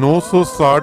960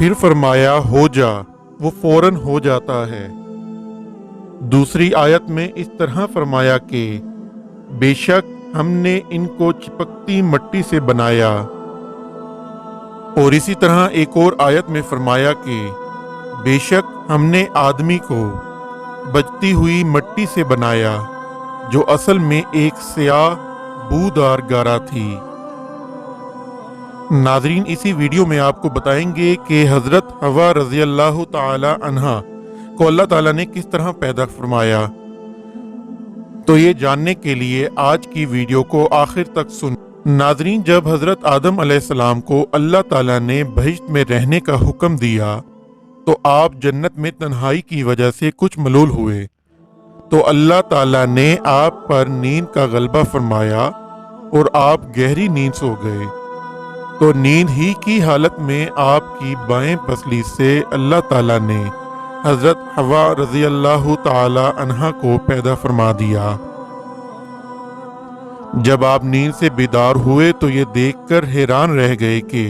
پھر فرمایا ہو جا، وہ فوراً ہو جاتا ہے۔ دوسری آیت میں اس طرح فرمایا کہ بے شک ہم نے ان کو چپکتی مٹی سے بنایا، اور اسی طرح ایک اور آیت میں فرمایا کہ بے شک ہم نے آدمی کو بجتی ہوئی مٹی سے بنایا جو اصل میں ایک سیاہ بودار گارا تھی۔ ناظرین، اسی ویڈیو میں آپ کو بتائیں گے کہ حضرت حوا رضی اللہ تعالی عنہا کو اللہ تعالیٰ نے کس طرح پیدا فرمایا۔ تو یہ جاننے کے لیے آج کی ویڈیو کو آخر تک سنیں۔ ناظرین، جب حضرت آدم علیہ السلام کو اللہ تعالیٰ نے بہشت میں رہنے کا حکم دیا تو آپ جنت میں تنہائی کی وجہ سے کچھ ملول ہوئے، تو اللہ تعالیٰ نے آپ پر نیند کا غلبہ فرمایا اور آپ گہری نیند سو گئے۔ تو نیند ہی کی حالت میں آپ کی بائیں پسلی سے اللہ تعالیٰ نے حضرت حوا رضی اللہ تعالی عنہا کو پیدا فرما دیا۔ جب آپ نیند سے بیدار ہوئے تو یہ دیکھ کر حیران رہ گئے کہ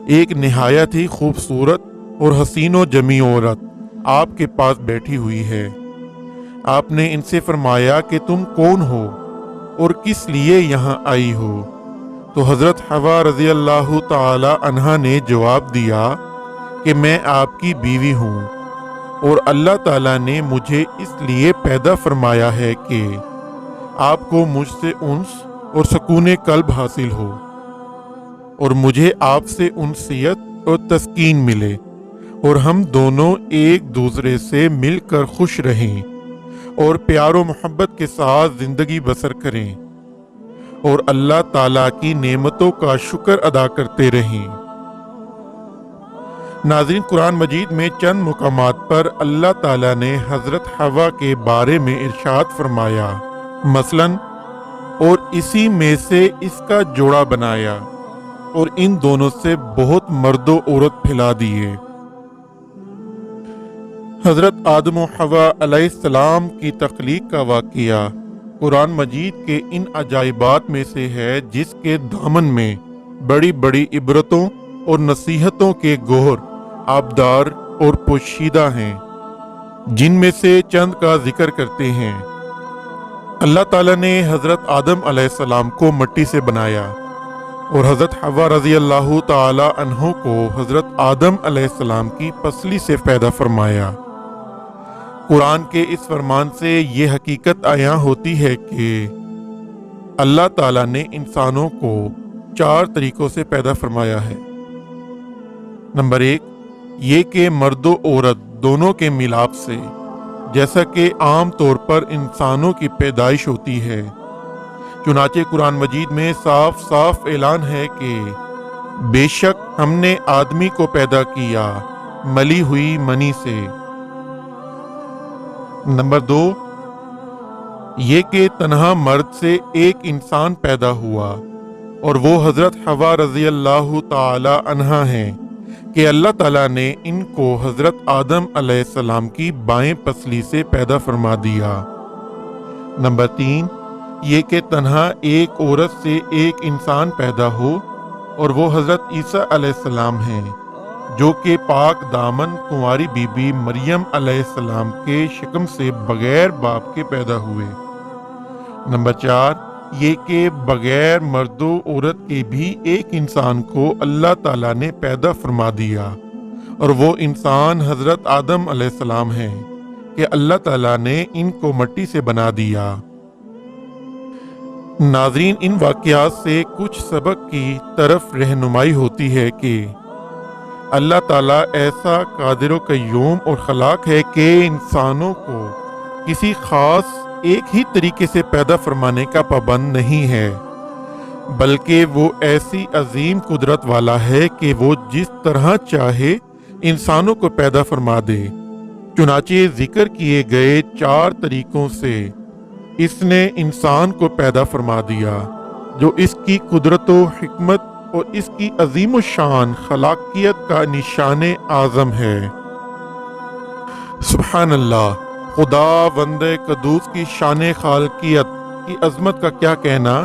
ایک نہایت ہی خوبصورت اور حسین و جمیع عورت آپ کے پاس بیٹھی ہوئی ہے۔ آپ نے ان سے فرمایا کہ تم کون ہو اور کس لیے یہاں آئی ہو؟ تو حضرت حوا رضی اللہ تعالی عنہا نے جواب دیا کہ میں آپ کی بیوی ہوں، اور اللہ تعالیٰ نے مجھے اس لیے پیدا فرمایا ہے کہ آپ کو مجھ سے انس اور سکون قلب حاصل ہو، اور مجھے آپ سے انسیت اور تسکین ملے، اور ہم دونوں ایک دوسرے سے مل کر خوش رہیں اور پیار و محبت کے ساتھ زندگی بسر کریں، اور اللہ تعالیٰ کی نعمتوں کا شکر ادا کرتے رہیں۔ ناظرین، قرآن مجید میں چند مقامات پر اللہ تعالیٰ نے حضرت حوا کے بارے میں ارشاد فرمایا، مثلاً اور اسی میں سے اس کا جوڑا بنایا اور ان دونوں سے بہت مرد و عورت پھیلا دیے۔ حضرت آدم و حوا علیہ السلام کی تخلیق کا واقعہ قرآن مجید کے ان عجائبات میں سے ہے جس کے دامن میں بڑی بڑی عبرتوں اور نصیحتوں کے گوہر آبدار اور پوشیدہ ہیں، جن میں سے چند کا ذکر کرتے ہیں۔ اللہ تعالیٰ نے حضرت آدم علیہ السلام کو مٹی سے بنایا اور حضرت حوا رضی اللہ تعالی عنہ کو حضرت آدم علیہ السلام کی پسلی سے پیدا فرمایا۔ قرآن کے اس فرمان سے یہ حقیقت عیاں ہوتی ہے کہ اللہ تعالیٰ نے انسانوں کو 4 طریقوں سے پیدا فرمایا ہے۔ نمبر 1، یہ کہ مرد و عورت دونوں کے ملاپ سے، جیسا کہ عام طور پر انسانوں کی پیدائش ہوتی ہے۔ چنانچہ قرآن مجید میں صاف صاف اعلان ہے کہ بے شک ہم نے آدمی کو پیدا کیا ملی ہوئی منی سے۔ نمبر 2، یہ کہ تنہا مرد سے ایک انسان پیدا ہوا اور وہ حضرت حوا رضی اللہ تعالی عنہا ہیں کہ اللہ تعالیٰ نے ان کو حضرت آدم علیہ السلام کی بائیں پسلی سے پیدا فرما دیا۔ نمبر 3، یہ کہ تنہا ایک عورت سے ایک انسان پیدا ہو اور وہ حضرت عیسیٰ علیہ السلام ہیں جو کہ پاک دامن کنواری بی بی مریم علیہ السلام کے شکم سے بغیر باپ کے پیدا ہوئے۔ نمبر 4، یہ کہ بغیر مرد و عورت کے بھی ایک انسان کو اللہ تعالیٰ نے پیدا فرما دیا، اور وہ انسان حضرت آدم علیہ السلام ہیں کہ اللہ تعالیٰ نے ان کو مٹی سے بنا دیا۔ ناظرین، ان واقعات سے کچھ سبق کی طرف رہنمائی ہوتی ہے کہ اللہ تعالیٰ ایسا قادر و قیوم اور خلاق ہے کہ انسانوں کو کسی خاص ایک ہی طریقے سے پیدا فرمانے کا پابند نہیں ہے، بلکہ وہ ایسی عظیم قدرت والا ہے کہ وہ جس طرح چاہے انسانوں کو پیدا فرما دے۔ چنانچہ ذکر کیے گئے 4 طریقوں سے اس نے انسان کو پیدا فرما دیا، جو اس کی قدرت و حکمت اور اس کی عظیم الشان خلاقیت کا نشان اعظم ہے۔ سبحان اللہ، خدا بندے قدوس کی شان خالقیت کی عظمت کا کیا کہنا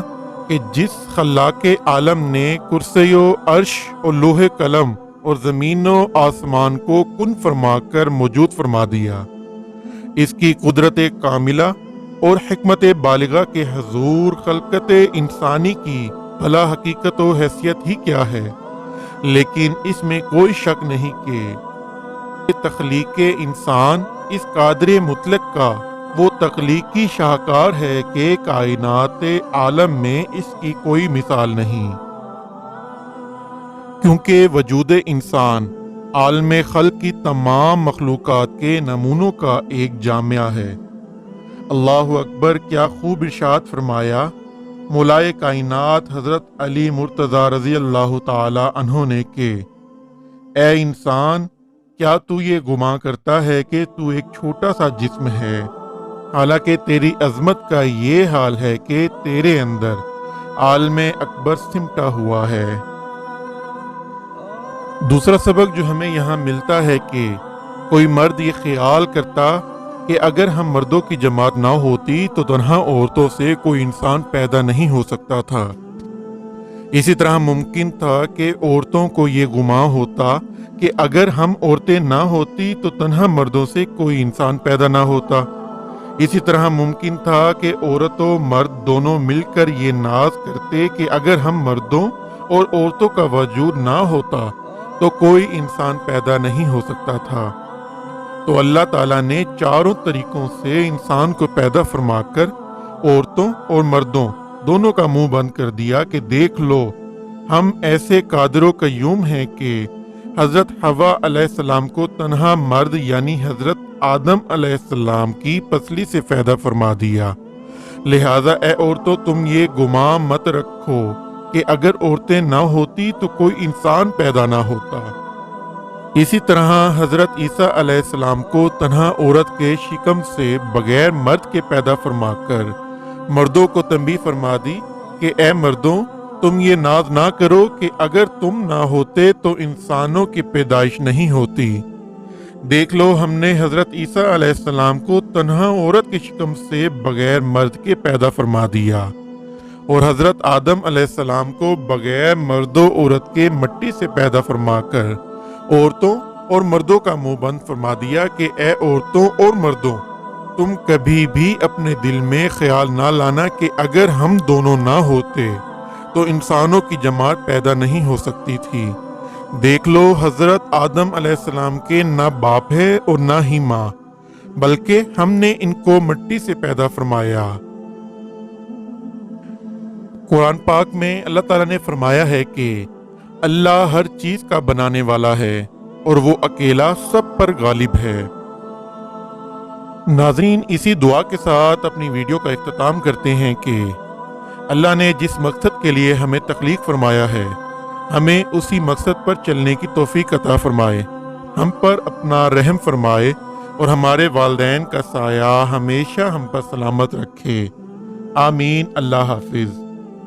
کہ جس خلاق عالم نے کرسی و عرش اور لوح قلم اور زمین و آسمان کو کن فرما کر موجود فرما دیا۔ اس کی قدرت کاملہ اور حکمت بالغہ کے حضور خلقت انسانی کی بھلا حقیقت و حیثیت ہی کیا ہے، لیکن اس میں کوئی شک نہیں کہ تخلیق انسان اس قادر مطلق کا وہ تخلیقی شاہکار ہے کہ کائنات عالم میں اس کی کوئی مثال نہیں، کیونکہ وجود انسان عالم خلق کی تمام مخلوقات کے نمونوں کا ایک جامعہ ہے۔ اللہ اکبر! کیا خوب ارشاد فرمایا مولائے کائنات حضرت علی مرتضیٰ رضی اللہ تعالی عنہ نے کہ اے انسان، کیا تو یہ گمان کرتا ہے کہ تو ایک چھوٹا سا جسم ہے، حالانکہ تیری عظمت کا یہ حال ہے کہ تیرے اندر عالم اکبر سمٹا ہوا ہے۔ دوسرا سبق جو ہمیں یہاں ملتا ہے کہ کوئی مرد یہ خیال کرتا کہ اگر ہم مردوں کی جماعت نہ ہوتی تو تنہا عورتوں سے کوئی انسان پیدا نہیں ہو سکتا تھا۔ اسی طرح ممکن تھا کہ عورتوں کو یہ گمان ہوتا کہ اگر ہم عورتیں نہ ہوتی تو تنہا مردوں سے کوئی انسان پیدا نہ ہوتا۔ اسی طرح ممکن تھا کہ عورت و مرد دونوں مل کر یہ ناز کرتے کہ اگر ہم مردوں اور عورتوں کا وجود نہ ہوتا تو کوئی انسان پیدا نہیں ہو سکتا تھا۔ تو اللہ تعالیٰ نے چاروں طریقوں سے انسان کو پیدا فرما کر عورتوں اور مردوں دونوں کا منہ بند کر دیا کہ دیکھ لو، ہم ایسے قادر و قیوم ہیں کہ حضرت حوا علیہ السلام کو تنہا مرد یعنی حضرت آدم علیہ السلام کی پسلی سے پیدا فرما دیا۔ لہٰذا اے عورتوں، تم یہ گمان مت رکھو کہ اگر عورتیں نہ ہوتی تو کوئی انسان پیدا نہ ہوتا۔ اسی طرح حضرت عیسیٰ علیہ السلام کو تنہا عورت کے شکم سے بغیر مرد کے پیدا فرما کر مردوں کو تنبیہ فرما دی کہ اے مردوں، تم یہ ناز نہ کرو کہ اگر تم نہ ہوتے تو انسانوں کی پیدائش نہیں ہوتی۔ دیکھ لو، ہم نے حضرت عیسیٰ علیہ السلام کو تنہا عورت کے شکم سے بغیر مرد کے پیدا فرما دیا، اور حضرت آدم علیہ السلام کو بغیر مرد و عورت کے مٹی سے پیدا فرما کر عورتوں اور مردوں کا منہ بند فرما دیا کہ اے عورتوں اور مردوں، تم کبھی بھی اپنے دل میں خیال نہ لانا کہ اگر ہم دونوں نہ ہوتے تو انسانوں کی جماعت پیدا نہیں ہو سکتی تھی۔ دیکھ لو، حضرت آدم علیہ السلام کے نہ باپ ہے اور نہ ہی ماں، بلکہ ہم نے ان کو مٹی سے پیدا فرمایا۔ قرآن پاک میں اللہ تعالیٰ نے فرمایا ہے کہ اللہ ہر چیز کا بنانے والا ہے اور وہ اکیلا سب پر غالب ہے۔ ناظرین، اسی دعا کے ساتھ اپنی ویڈیو کا اختتام کرتے ہیں کہ اللہ نے جس مقصد کے لیے ہمیں تخلیق فرمایا ہے، ہمیں اسی مقصد پر چلنے کی توفیق عطا فرمائے، ہم پر اپنا رحم فرمائے اور ہمارے والدین کا سایہ ہمیشہ ہم پر سلامت رکھے۔ آمین۔ اللہ حافظ۔